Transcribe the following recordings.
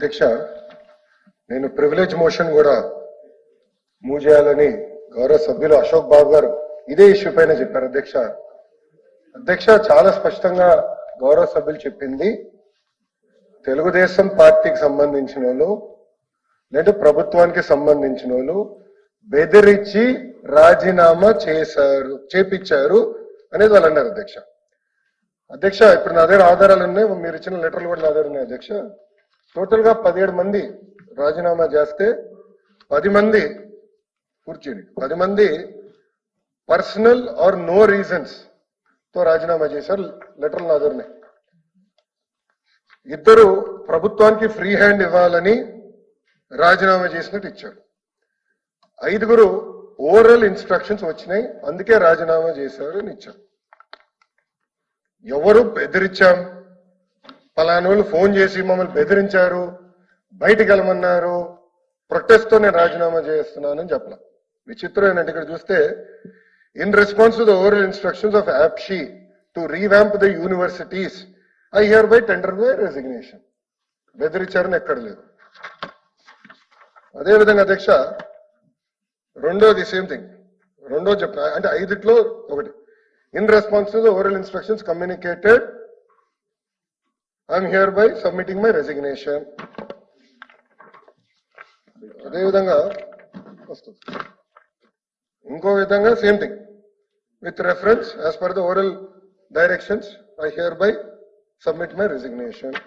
అధ్యక్ష, నేను privilege motion కూడా మూవ్ చేయాలని గౌరవ సభ్యులు అశోక్ బాబు గారు ఇదే ఇష్యూ పైన చెప్పారు. అధ్యక్ష చాలా స్పష్టంగా గౌరవ సభ్యులు చెప్పింది, తెలుగుదేశం పార్టీకి సంబంధించిన వాళ్ళు లేదా ప్రభుత్వానికి సంబంధించిన వాళ్ళు బెదిరించి రాజీనామా చేపించారు అనేది వాళ్ళు అన్నారు. అధ్యక్ష ఇప్పుడు నా దగ్గర ఆధారాలు ఉన్నాయి, మీరు ఇచ్చిన లెటర్లు కూడా నా దగ్గర ఉన్నాయి. అధ్యక్ష టోటల్ గా 17 మంది రాజీనామా చేస్తే 10 మంది కూర్చుని 10 మంది పర్సనల్ ఆర్ నో రీజన్స్ తో రాజీనామా చేశారు. లెటర్లు నా దగ్గర ఉన్నాయి. 2 ప్రభుత్వానికి ఫ్రీ హ్యాండ్ ఇవ్వాలని రాజీనామా చేసినట్టు ఇచ్చారు. 5 ఓరల్ ఇన్స్ట్రక్షన్స్ వచ్చినాయి, అందుకే రాజీనామా చేశారు అని ఇచ్చారు. ఎవరు బెదిరించాం, పలానోళ్ళు ఫోన్ చేసి మమ్మల్ని బెదిరించారు, బయటికి వెళ్ళమన్నారు, ప్రొటెస్ట్ తో నేను రాజీనామా చేస్తున్నానని చెప్పలా. విచిత్రం ఏంటంటే ఇక్కడ చూస్తే in response to the oral instructions of యాప్షీ to revamp the universities I hereby tender my resignation. బెదిరించారని ఎక్కడ లేదు. అదేవిధంగా అధ్యక్ష రెండోది సేమ్ థింగ్, రెండోది చెప్తున్నా అంటే 5లో ఒకటి, in response to the oral instructions communicated I'm here by submitting my resignation. అదేవిధంగా వస్తుంది ఇంకో విధంగా same thing with reference as per the oral directions I here by submit my resignation.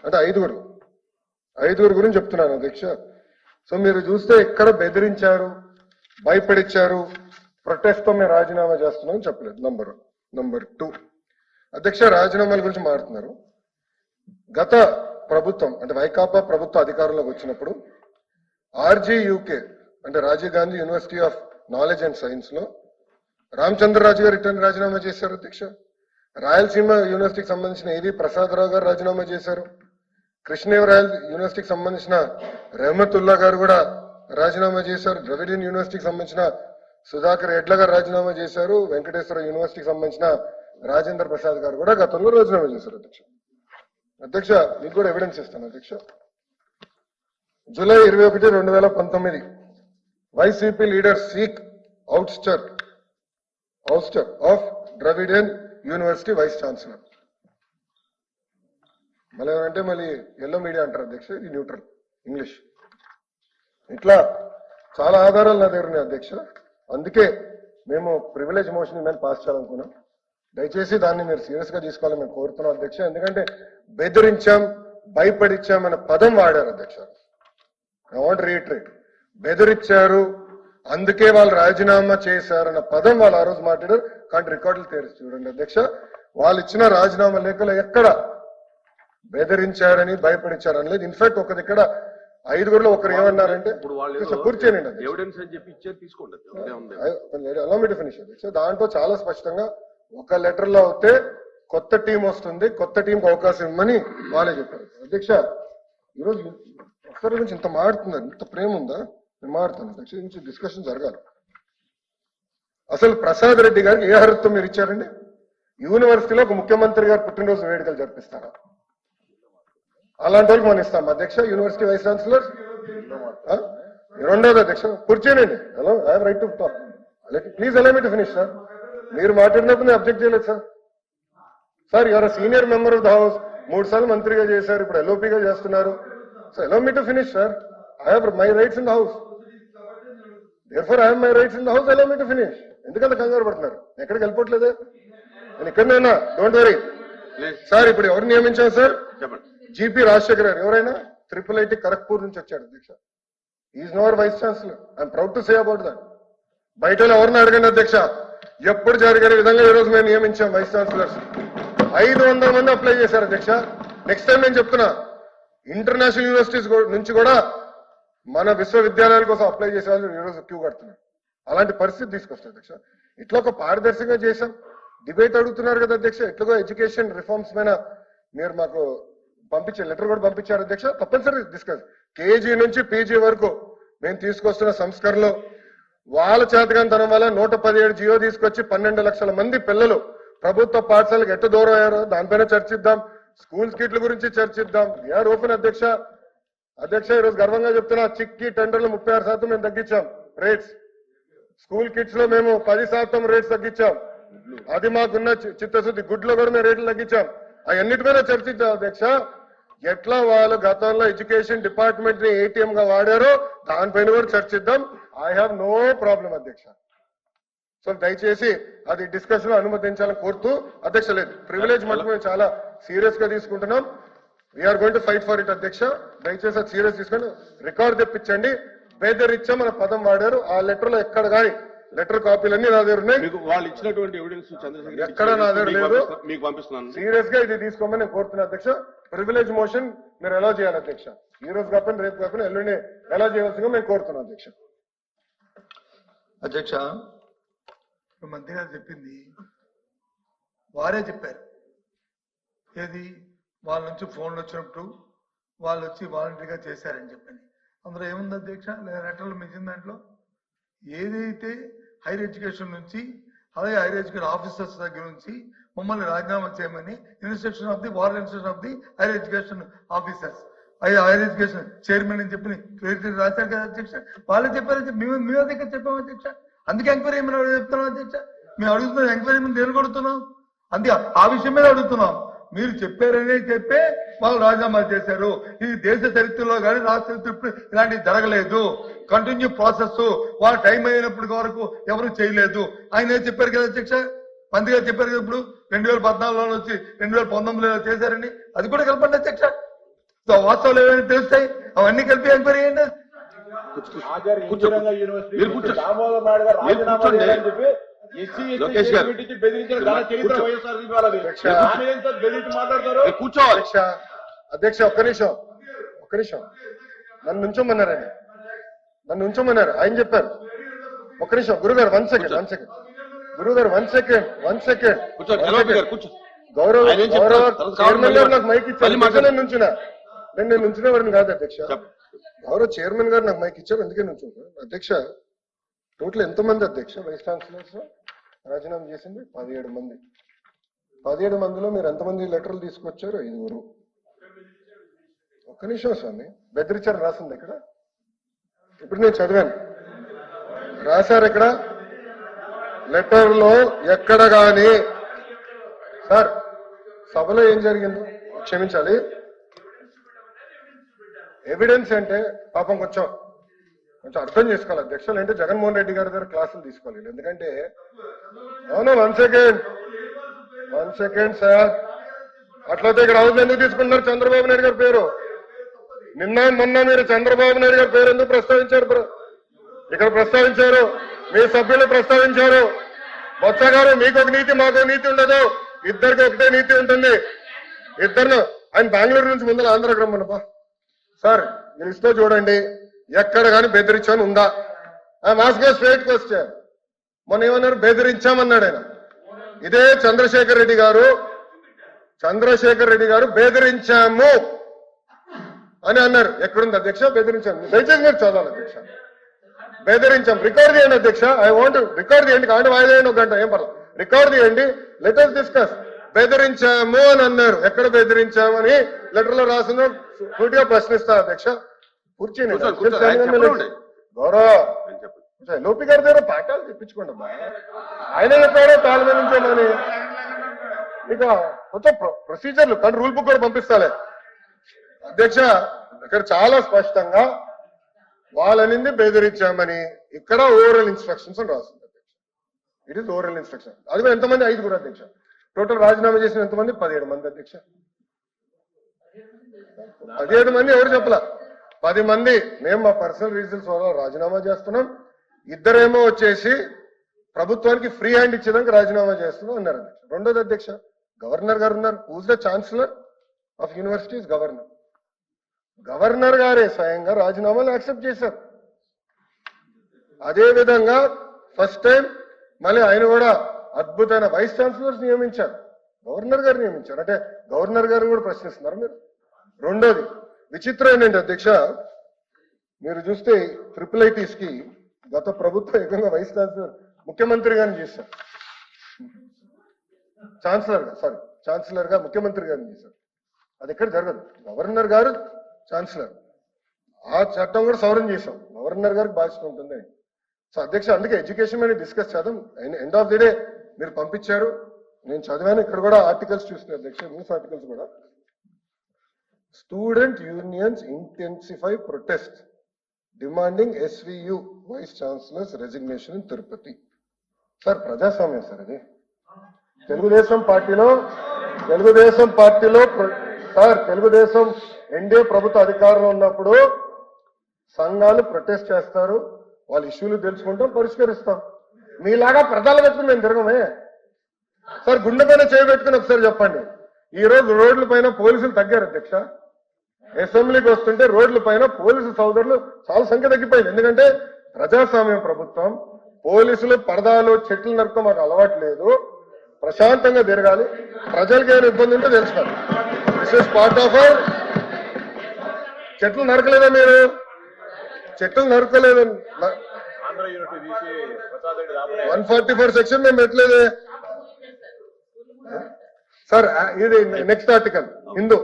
అంటే 5 గురించి చెప్తున్నాను అధ్యక్ష. సో మీరు చూస్తే ఇక్కడ బెదిరించారు, భయపడిచ్చారు, ప్రొటెస్ట్ తో మేము రాజీనామా చేస్తున్నామని చెప్పలేదు. నంబర్ 2 అధ్యక్ష రాజీనామాల గురించి మాట్లాడుతున్నారు. గత ప్రభుత్వం అంటే వైకాపా ప్రభుత్వ అధికారంలోకి వచ్చినప్పుడు ఆర్జీయూకే అంటే Rajiv Gandhi university of knowledge and science లో రామచంద్రరాజు గారు రిటర్న్ రాజీనామా చేశారు. అధ్యక్ష రాయలసీమ యూనివర్సిటీకి సంబంధించిన ఏవి ప్రసాదరావు గారు రాజీనామా చేశారు. కృష్ణదేవరాయల్ యూనివర్సిటీకి సంబంధించిన రెహమతుల్లా గారు కూడా రాజీనామా చేశారు. ద్రవిడియన్ యూనివర్సిటీకి సంబంధించిన సుధాకర్ ఎడ్ల గారు రాజీనామా చేశారు. వెంకటేశ్వర యూనివర్సిటీకి సంబంధించిన రాజేంద్ర ప్రసాద్ గారు కూడా గతంలో రాజీనామా చేశారు. అధ్యక్ష మీకు కూడా ఎవిడెన్స్ ఇస్తాను. అధ్యక్ష July 21, 2019 YCP leader seek ouster of Dravidian University vice chancellor. మళ్ళీ ఏమంటే మళ్ళీ ఎల్లో మీడియా అంటారు అధ్యక్ష, ఇది న్యూట్రల్ ఇంగ్లీష్. ఇట్లా చాలా ఆధారాలు నా దగ్గర ఉన్నాయి అధ్యక్ష. అందుకే మేము ప్రివిలేజ్ మోషన్ మీద పాస్ చేయాలనుకున్నాం. దయచేసి దాన్ని మీరు సీరియస్ గా తీసుకోవాలని మేము కోరుతున్నాం అధ్యక్ష. ఎందుకంటే బెదిరించాం, భయపడిచ్చాం అనే పదం వాడారు అధ్యక్ష. ఐ వాంట్ రీట్రేట్, బెదిరించారు అందుకే వాళ్ళు రాజీనామా చేశారన్న పదం వాళ్ళు ఆ రోజు మాట్లాడారు. కానీ రికార్డులు తెరిచి చూడండి అధ్యక్ష, వాళ్ళు ఇచ్చిన రాజీనామా లేఖలో ఎక్కడ బెదిరించారని భయపడించారని లేదు. ఇన్ఫాక్ట్ ఒక ఇక్కడ 5 ఒకరు ఏమన్నారంటే కూర్చోనండి దాంట్లో చాలా స్పష్టంగా ఒక లెటర్ లో అయితే కొత్త టీం వస్తుంది, కొత్త టీంకి అవకాశం ఇవ్వమని వాళ్ళే చెప్పారు. అధ్యక్ష ఈరోజు ఒక్కరి గురించి ఇంత మాడుతున్నారు, ఇంత ప్రేమ ఉందా? నేను మాడుతాను అధ్యక్ష, నుంచి డిస్కషన్ జరగాలి. అసలు ప్రసాద్ రెడ్డి గారికి ఏ అర్హత మీరు ఇచ్చారండి? యూనివర్సిటీలో ఒక ముఖ్యమంత్రి గారు పుట్టినరోజు వేడుకలు జరిపిస్తారా? అలాంటి వాళ్ళకి మనం ఇస్తాం అధ్యక్ష యూనివర్సిటీ వైస్ ఛాన్సలర్. రెండోది అధ్యక్ష కూర్చోనండి, hello I have right to talk, please allow me to finish sir. మీరు మాట్లాడినప్పుడు నేను అబ్జెక్ట్ చేయలేదు sir. Sir your senior member of the house, 3 సార్లు మంత్రిగా చేశారు, ఇప్పుడు ఎల్ఓపీగా చేస్తున్నారు. So allow me to finish sir. I have my rights in the house, therefore I have my rights in the house, allow me to finish. ఎందుకంటే కంగారు పడుతున్నారు? ఎక్కడికి వెళ్ళిపోవట్లేదే, నేను ఇక్కడనే ఉన్నా, డోంట్ వరీ సార్. ఇప్పుడు ఎవరు నియమించారు సార్? జీపీ రాజశేఖర్ గారు. ఎవరైనా IIIT ఖరగ్పూర్ నుంచి వచ్చాడు అధ్యక్ష. Is never vice chancellor. I'm proud to say about that. బయట ఎవరిని అడగండి అధ్యక్ష, ఎప్పుడు జరిగిన విధంగా ఈ రోజు మేము నియమించాం వైస్ ఛాన్సలర్స్. 500 మంది అప్లై చేశారు అధ్యక్ష. నెక్స్ట్ టైం నేను చెప్తున్నా, ఇంటర్నేషనల్ యూనివర్సిటీస్ నుంచి కూడా మన విశ్వవిద్యాలయాల కోసం అప్లై చేసే వాళ్ళు ఈరోజు క్యూ కడుతున్నారు. అలాంటి పరిస్థితి తీసుకొస్తారు అధ్యక్ష. ఇట్లా ఒక పారదర్శకంగా చేశాం. డిబేట్ అడుగుతున్నారు కదా అధ్యక్ష, ఎట్లాగో ఎడ్యుకేషన్ రిఫార్మ్స్ పైన మీరు మాకు పంపించే లెటర్ కూడా పంపించారు అధ్యక్ష. తప్పనిసరి డిస్కస్, కేజీ నుంచి పీజీ వరకు మేము తీసుకొస్తున్న సంస్కరణలో వాళ్ళ చేతగానితనం వల్ల 117 జియో తీసుకొచ్చి 12 లక్షల మంది పిల్లలు ప్రభుత్వ పాఠశాలకు ఎట్ట దూరం అయ్యారో దానిపైన చర్చిద్దాం. స్కూల్ కిట్ల గురించి చర్చిద్దాం. వీఆర్ ఓపెన్ అధ్యక్ష. అధ్యక్ష ఈరోజు గర్వంగా చెప్తున్నా, చిక్కి టెండర్లు 36% మేము తగ్గించాం రేట్స్. స్కూల్ కిట్స్ లో మేము 10% రేట్స్ తగ్గించాం. అది మాకున్న చిత్తశుద్ధి. గుడ్లో కూడా మేము రేట్లు తగ్గించాం. అవన్నిటి మీద చర్చించాం అధ్యక్ష. ఎట్లా వాళ్ళు గతంలో ఎడ్యుకేషన్ డిపార్ట్మెంట్ ని ఏటీఎం గా వాడారో దానిపైన కూడా చర్చిద్దాం. ఐ హావ్ నో ప్రాబ్లం అధ్యక్ష. సో దయచేసి అది డిస్కషన్ లో అనుమతించాలని కోరుతూ అధ్యక్ష, లేదు ప్రివిలేజ్ మటుకు మేము చాలా సీరియస్ గా తీసుకుంటున్నాం. We're going to fight for it అధ్యక్ష. దయచేసి అది సీరియస్ తీసుకొని రికార్డు తెప్పించండి. బేదరిచ్చా మన పదం వాడారు. ఆ లెటర్ లో ఎక్కడ కానీ లెటర్ కాపీలన్నీ నా దగ్గర ఉన్నాయి. వాళ్ళు ఇచ్చినటువంటి ఎవిడెన్స్ చంద్రశేఖర్ ఎక్కడ నా దగ్గర లేదు. మీకు పంపిస్తున్నాను. సీరియస్ గా ఇది తీసుకోమని నేను కోరుతున్నా అధ్యక్ష. ప్రివిలేజ్ మోషన్ మీరు ఎలా చేయాలి అధ్యక్ష? ఈ రోజు కాకుండా రేపు కాకుండా ఎల్లుండి ఎలా చేయవలసిందో మేము కోరుతున్నాం అధ్యక్ష. అధ్యక్ష, మంత్రి గారు చెప్పింది వారే చెప్పారు. ఏది వాళ్ళ నుంచి ఫోన్లు వచ్చినప్పుడు వాళ్ళు వచ్చి వాలంటరీగా చేశారని చెప్పని. అందులో ఏముంది అధ్యక్ష? లేదా లెటర్లు మించిన దాంట్లో ఏదైతే హైయర్ ఎడ్యుకేషన్ నుంచి అలాగే హైయర్ ఎడ్యుకేషన్ ఆఫీసర్స్ దగ్గర నుంచి మమ్మల్ని రాజీనామా చేయమని instruction of the war instruction of the higher education officers, higher education chairman అని చెప్పి క్లియర్ రాశారు కదా అధ్యక్ష. వాళ్ళే చెప్పారు. మేము దగ్గర చెప్పాము అధ్యక్ష. అందుకే ఎంక్వైరీ ఏమైనా చెప్తున్నాం అధ్యక్ష. మేము అడుగుతున్నాం ఎంక్వైరీ మేము దేని కొడుతున్నాం? అందుకే ఆ విషయం మీద అడుగుతున్నాం. మీరు చెప్పారనే చెప్పే వాళ్ళు రాజీనామా చేశారు. ఇది దేశ చరిత్రలో కానీ రాష్ట్ర చరిత్ర ఇలాంటివి జరగలేదు. Continue process. వాళ్ళ టైం అయినప్పటి వరకు ఎవరు చేయలేదు. ఆయన చెప్పారు కదా అధ్యక్ష, మంత్రి గారు చెప్పారు కదా. ఇప్పుడు 2014లో వచ్చి 2019లో చేశారని అది కూడా కలపండి అధ్యక్ష. వాస్తవాలు ఏమైనా తెలుస్తాయి, అవన్నీ కలిపి ఎంక్వైరీ చేయండి. అధ్యక్ష ఒక్క నిమిషం నన్ను ఉంచమన్నారండి. ఆయన చెప్పారు. ఒక్క నిమిషం గురుగారు, 1 సెకండ్ గురుగారు, 1 సెకండ్. గౌరవ చైర్మన్ గారు నాకు మైక్ ఇచ్చారు. నేను నుంచిన వాడిని కాదు అధ్యక్ష. గౌరవ చైర్మన్ గారు నాకు మైక్ ఇచ్చారు, అందుకే నుంచుంటాను అధ్యక్ష. టోటల్ ఎంతమంది అధ్యక్ష వైస్ ఛాన్సలర్స్ రాజీనామా చేసింది? 17 మంది. 17 మందిలో మీరు ఎంతమంది లెటర్లు తీసుకొచ్చారు? 5. ఒక్క నిమిషం స్వామి, బెదిరించారు రాసింది ఇక్కడ. ఇప్పుడు నేను చదివాను, రాశారు ఇక్కడ లెటర్ లో ఎక్కడ గాని. సార్ సభలో ఏం జరిగిందో క్షమించాలి. ఎవిడెన్స్ అంటే పాపం కొంచెం అర్థం చేసుకోవాలి అధ్యక్షులు. అంటే జగన్మోహన్ రెడ్డి గారి దగ్గర క్లాసులు తీసుకోవాలి. ఎందుకంటే అవును 1 సెకండ్ సార్, అట్లయితే ఇక్కడ హౌస్ ఎందుకు తీసుకుంటున్నారు చంద్రబాబు నాయుడు గారి పేరు? నిన్న మొన్న మీరు చంద్రబాబు నాయుడు గారి పేరు ఎందుకు ప్రస్తావించారు? ఇక్కడ ప్రస్తావించారు, మీ సభ్యులు ప్రస్తావించారు. బొత్స గారు మీకు ఒక నీతి మాకు నీతి ఉండదు, ఇద్దరికి ఒకటే నీతి ఉంటుంది. ఇద్దరు ఆయన బెంగళూరు నుంచి ముందర ఆంధ్రాకి రమ్మన్నపా. సార్ లిస్ట్ లో చూడండి ఎక్కడ కానీ బెదిరించాను ఉందా? మాస్గా స్ట్రైట్ క్వశ్చన్. మొన్న ఏమన్నారు? బెదిరించామన్నాడు ఆయన. ఇదే చంద్రశేఖర్ రెడ్డి గారు బెదిరించాము అని అన్నారు. ఎక్కడుంది అధ్యక్ష బెదిరించాము? దయచేసి మీరు చదవాలి అధ్యక్ష. బెదిరించాం, రికార్డ్ చేయండి అధ్యక్ష. ఐ వాంట్ రికార్డ్ చేయండి. కాండి వాయిదా 1 గంట ఏం పర్లేదు, రికార్డ్ చేయండి. Let us discuss. బెదిరించాము అని అన్నారు. ఎక్కడ బెదిరించామని లెటర్ లో రాసిన సూటిగా ప్రశ్నిస్తా అధ్యక్ష. కూర్చొని గౌరవ లోపి గారి దగ్గర పాఠాలు తెప్పించుకోండి అమ్మా. ఆయన చెప్పాడో తాళమే నుంచోమని. ఇక మొత్తం ప్రొసీజర్లు కానీ రూల్ బుక్ కూడా పంపిస్తాలే అధ్యక్ష. ఇక్కడ చాలా స్పష్టంగా వాళ్ళనింది బెదిరించామని, ఇక్కడ ఓరల్ ఇన్స్ట్రక్షన్స్ అని రాస్తుంది అధ్యక్ష. It is oral instruction. అది కూడా ఎంతమంది? 5 అధ్యక్ష. టోటల్ రాజీనామా చేసిన ఎంతమంది? 17 మంది అధ్యక్ష. 17 మంది ఎవరు చెప్పలా, 10 మంది మేము మా పర్సనల్ రీజన్స్ వల్ల రాజీనామా చేస్తున్నాం. ఇద్దరేమో వచ్చేసి ప్రభుత్వానికి ఫ్రీ హ్యాండ్ ఇచ్చేదానికి రాజీనామా చేస్తున్నాం అన్నారు అధ్యక్ష. రెండోది అధ్యక్ష, గవర్నర్ గారు ఉన్నారు. Who's the chancellor of universities? గవర్నర్ గారే స్వయంగా రాజీనామాలు యాక్సెప్ట్ చేశారు. అదే విధంగా ఫస్ట్ టైం మళ్ళీ ఆయన కూడా అద్భుతమైన వైస్ ఛాన్సలర్స్ నియమించారు. గవర్నర్ గారు నియమించారు. అంటే గవర్నర్ గారు కూడా ప్రశ్నిస్తున్నారు మీరు. రెండోది విచిత్రం ఏంటంటే అధ్యక్ష, మీరు చూస్తే IIITs కి గత ప్రభుత్వం ఏకంగా వైస్ ఛాన్సలర్ ముఖ్యమంత్రి గారిని చేశారు. ఛాన్సలర్ గా ముఖ్యమంత్రి గారిని చేశారు. అది ఎక్కడ జరగదు. గవర్నర్ గారు ఛాన్సలర్. ఆ చట్టం కూడా సవరణ చేశాం. గవర్నర్ గారికి బాధ్యత ఉంటుంది. సో అధ్యక్ష, అందుకే ఎడ్యుకేషన్ మీద డిస్కస్ చేద్దాం. ఎండ్ ఆఫ్ ది డే మీరు పంపించారు, నేను చదివాను. ఇక్కడ కూడా ఆర్టికల్స్ చూస్తున్నాను అధ్యక్ష, న్యూస్ ఆర్టికల్స్ కూడా. Student unions intensify protest demanding SVU vice chancellors resignation in Tirupati. Sir ప్రజాస్వామ్యం సార్ ఇది. తెలుగుదేశం పార్టీలో సార్ తెలుగుదేశం ఎన్డీఏ ప్రభుత్వ అధికారంలో ఉన్నప్పుడు సంఘాలు ప్రొటెస్ట్ చేస్తారు, వాళ్ళ ఇష్యూలు తెలుసుకుంటాం, పరిష్కరిస్తాం. మీలాగా ప్రజల పెట్టుకుని మేము తిరగమే సార్. గుండె పైన చేయబెట్టుకుని ఒకసారి చెప్పండి, ఈ రోజు రోడ్ల పైన పోలీసులు తగ్గారు అధ్యక్ష. అసెంబ్లీకి వస్తుంటే రోడ్ల పైన పోలీసు సోదరులు చాలా సంఖ్య తగ్గిపోయింది. ఎందుకంటే ప్రజాస్వామ్యం ప్రభుత్వం, పోలీసులు పరదాలు చెట్లు నరకం మాకు అలవాటు లేదు. ప్రశాంతంగా తిరగాలి, ప్రజలకు ఏమైనా ఇబ్బంది ఉంటే తెలుసుకోవాలి. దిస్ ఇస్ పార్ట్ ఆఫ్ చెట్లు నరకలేదా మీరు? చెట్లు నరకలేదు. 144 సెక్షన్ మేము పెట్టలేదే సార్. ఇది next article. Hindu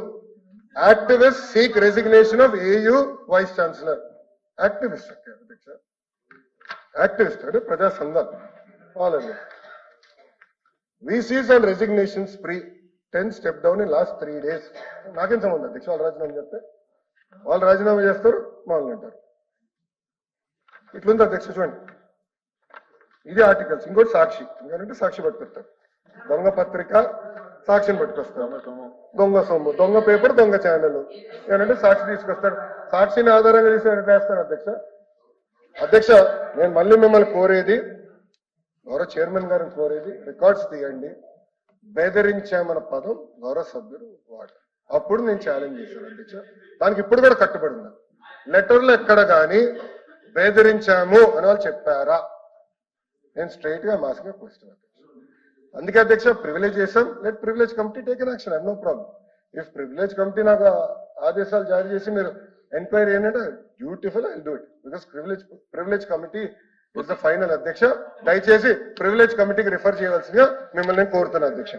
activist seek resignation of AU vice chancellor. Activist అధ్యక్ష, యాక్టివిస్ట్ అంటే ప్రజా సంఘాలు వాళ్ళని. VCs and resignations pre-10 step down in last 3 days. నాకేం సంబంధం అధ్యక్ష, వాళ్ళు రాజీనామా చేస్తే వాళ్ళు రాజీనామా చేస్తారు, వాళ్ళు అంటారు. ఇట్లుంది అధ్యక్ష చూడండి. ఇది ఆర్టికల్స్. ఇంకోటి సాక్షి, ఎందుకంటే సాక్షి పట్టుకొస్తారు, దొంగ పత్రిక సాక్షిని పట్టుకొస్తారు, దొంగ సొమ్ము, దొంగ పేపర్, దొంగ ఛానల్ ఏంటంటే సాక్షి తీసుకొస్తాడు. సాక్షిని ఆధారంగా తీసుకొస్తాడు అధ్యక్ష. అధ్యక్ష, నేను మళ్ళీ మిమ్మల్ని కోరేది, గౌరవ చైర్మన్ గారిని కోరేది, రికార్డ్స్ తీయండి. బెదిరించామన్న పదం గౌరవ సభ్యులు వాడు, అప్పుడు నేను ఛాలెంజ్ చేశాను అధ్యక్ష. దానికి ఇప్పుడు కూడా కట్టుబడి ఉన్నాను. లెటర్లు ఎక్కడ కానీ బెదిరించాము అని వాళ్ళు చెప్పారా? నేను స్ట్రైట్ గా మాస్గా క్వశ్చన్ అధ్యక్ష. అందుకే అధ్యక్ష ప్రివిలేజ్ చేశాం. Let privilege committee take an action. I know problem. If privilege committee నాకు ఆదేశాలు జారీ చేసి మీరు ఎంక్వైరీ ఏంటంటే beautiful, I do it. Because privilege committee is the final అధ్యక్ష. దయచేసి ప్రివిలేజ్ కమిటీకి రిఫర్ చేయవలసిందిగా మిమ్మల్ని నేను కోరుతున్నాను అధ్యక్ష.